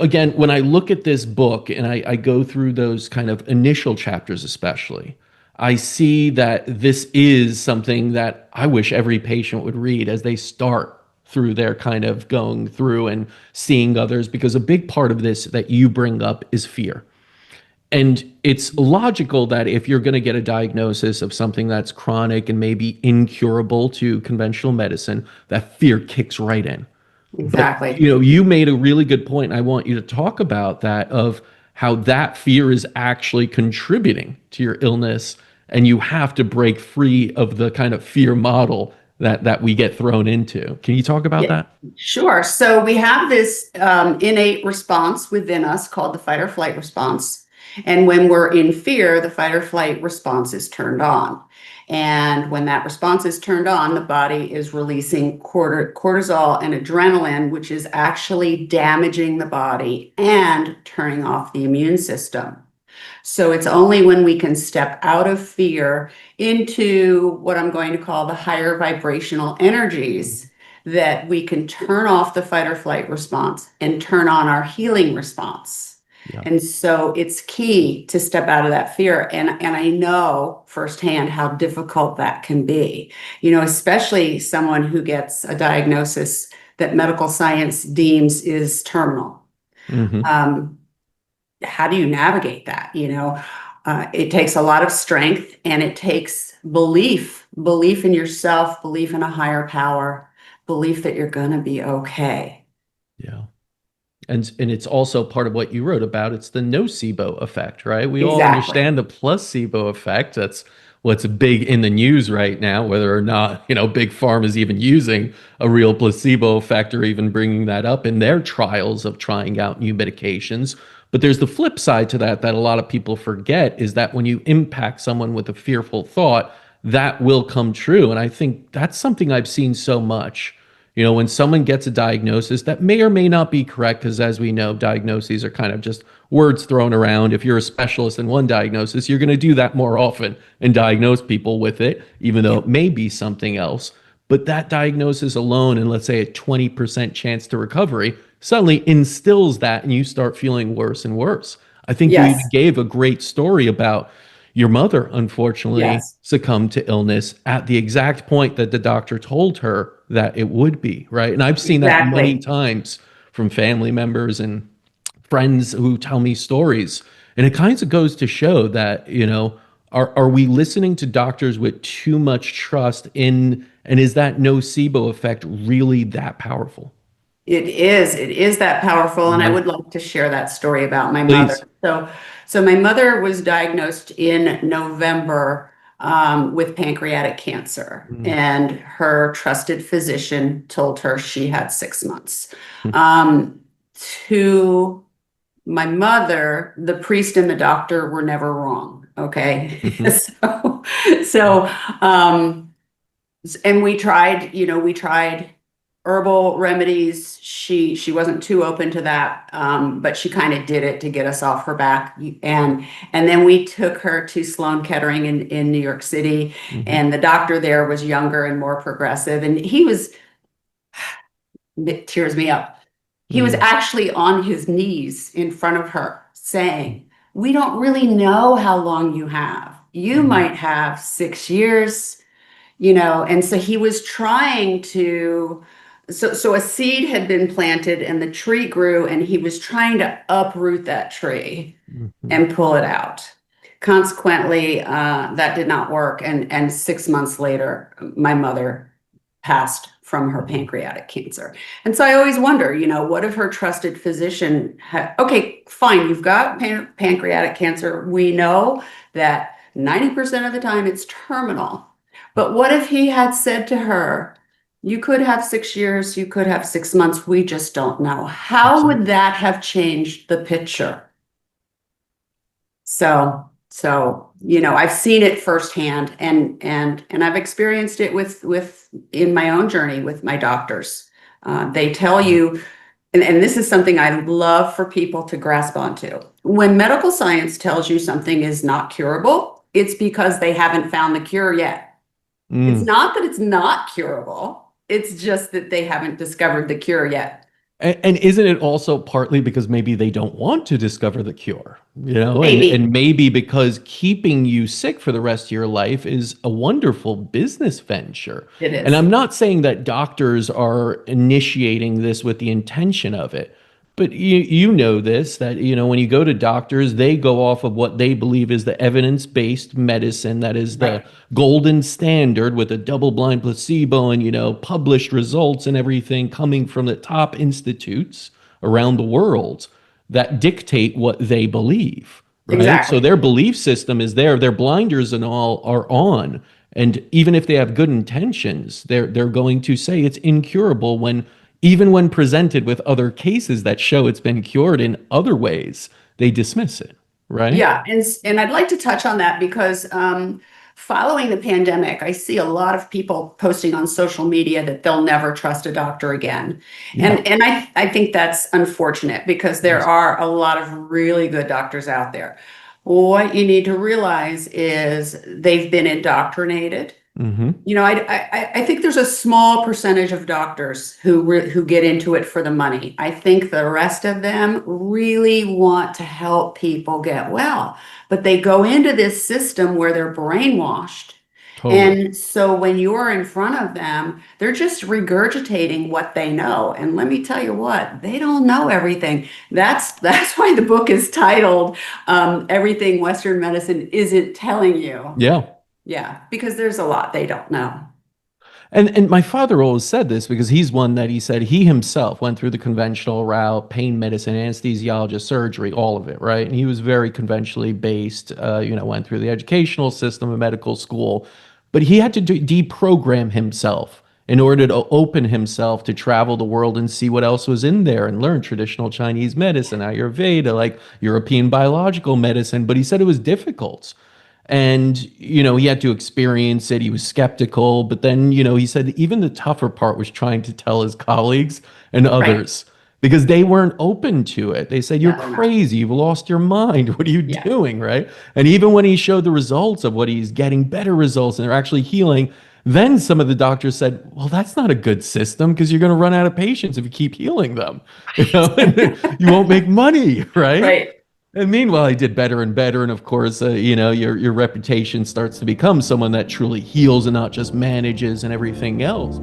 again, when I look at this book and I go through those kind of initial chapters, especially, I see that this is something that I wish every patient would read as they start through their kind of going through and seeing others, because a big part of this that you bring up is fear. And it's logical that if you're going to get a diagnosis of something that's chronic and maybe incurable to conventional medicine, that fear kicks right in. But Exactly. you made a really good point. I want you to talk about that, of how that fear is actually contributing to your illness, and you have to break free of the kind of fear model that we get thrown into. Can you talk about Yeah, that? sure. So we have this innate response within us called the fight or flight response. And when we're in fear, the fight or flight response is turned on. And when that response is turned on, the body is releasing cortisol and adrenaline, which is actually damaging the body and turning off the immune system. So it's only when we can step out of fear into what I'm going to call the higher vibrational energies that we can turn off the fight or flight response and turn on our healing response. Yeah. And so it's key to step out of that fear. And I know firsthand how difficult that can be, especially someone who gets a diagnosis that medical science deems is terminal. Hmm. Um, how do you navigate that? It takes a lot of strength, and it takes belief in yourself, belief in a higher power, belief that you're going to be okay. Yeah. And it's also part of what you wrote about. It's the nocebo effect, right? We all Exactly. understand the placebo effect. That's what's big in the news right now, whether or not, big pharma is even using a real placebo effect or even bringing that up in their trials of trying out new medications. But there's the flip side to that that a lot of people forget, is that when you impact someone with a fearful thought, that will come true. And I think that's something I've seen so much. When someone gets a diagnosis that may or may not be correct, because as we know, diagnoses are kind of just words thrown around. If you're a specialist in one diagnosis, you're going to do that more often and diagnose people with it, even though Yeah. it may be something else. But that diagnosis alone, and let's say a 20% chance to recovery, suddenly instills that, and you start feeling worse and worse. I think you even Yes. gave a great story about your mother, unfortunately, Yes. succumbed to illness at the exact point that the doctor told her that it would be, right? And I've seen that many Exactly. times from family members and friends who tell me stories. And it kind of goes to show that, are we listening to doctors with too much trust in, and is that nocebo effect really that powerful? It is. It is that powerful. And I Mhm. would like to share that story about my mother. Please. So my mother was diagnosed in November with pancreatic cancer, Mm. and her trusted physician told her she had 6 months. Um, to my mother, the priest and the doctor were never wrong. Okay. Mhm. So, um, and we tried herbal remedies. She wasn't too open to that, but she kind of did it to get us off her back. And then we took her to Sloan Kettering in New York City, Mhm. and the doctor there was younger and more progressive, and it tears me up. He was Mm. actually on his knees in front of her saying, "We don't really know how long you have. You Mhm. might have 6 years." And so he was trying to, so a seed had been planted and the tree grew, and he was trying to uproot that tree Mhm. and pull it out. Consequently, that did not work. And 6 months later, my mother passed from her Mhm. pancreatic cancer. And so I always wonder, what if her trusted physician had, okay, fine, you've got pancreatic cancer. We know that 90% of the time it's terminal. But what if he had said to her, "You could have 6 years, you could have 6 months, we just don't know." How would Absolutely. that have changed the picture? So, I've seen it firsthand, and I've experienced it with in my own journey with my doctors. They tell Mm. you, and this is something I love for people to grasp onto. When medical science tells you something is not curable, it's because they haven't found the cure yet. It's Mm. not that it's not curable. It's just that they haven't discovered the cure yet. And isn't it also partly because maybe they don't want to discover the cure, and Maybe maybe because keeping you sick for the rest of your life is a wonderful business venture. it And is. I'm not saying that doctors are initiating this with the intention of it, but you know this, that when you go to doctors, they go off of what they believe is the evidence-based medicine that is the Right. golden standard with a double-blind placebo and published results and everything coming from the top institutes around the world that dictate what they believe, right? So Exactly. their belief system is there, their blinders and all are on. And even if they have good intentions, they're going to say it's incurable when even when presented with other cases that show it's been cured in other ways, they dismiss it, right? Yeah, and I'd like to touch on that because following the pandemic, I see a lot of people posting on social media that they'll never trust a doctor again. Yeah. And I think that's unfortunate because there Yes. are a lot of really good doctors out there. What you need to realize is they've been indoctrinated. Hmm. I think there's a small percentage of doctors who get into it for the money. I think the rest of them really want to help people get well, but they go into this system where they're brainwashed. Totally. And so when you're in front of them, they're just regurgitating what they know. And let me tell you what, they don't know everything. That's why the book is titled Everything Western Medicine Isn't Telling You. Yeah. Yeah, because there's a lot they don't know. And my father always said this because he's one that he said he himself went through the conventional route, pain medicine, anesthesiologist, surgery, all of it, right? And he was very conventionally based, went through the educational system of medical school, but he had to deprogram himself in order to open himself to travel the world and see what else was in there and learn traditional Chinese medicine, Ayurveda, like European biological medicine. But he said it was difficult. And, he had to experience it. He was skeptical. But then, he said even the tougher part was trying to tell his colleagues and Right. others because they weren't open to it. They said, "You're No, they're not. crazy. You've lost your mind. What are you Yeah. doing?" Right. And even when he showed the results of what he's getting better results and they're actually healing, then some of the doctors said, "Well, that's not a good system because you're going to run out of patients if you keep healing them. And you won't make money." Right. Right. And meanwhile, he did better and better. And of course, your reputation starts to become someone that truly heals and not just manages and everything else.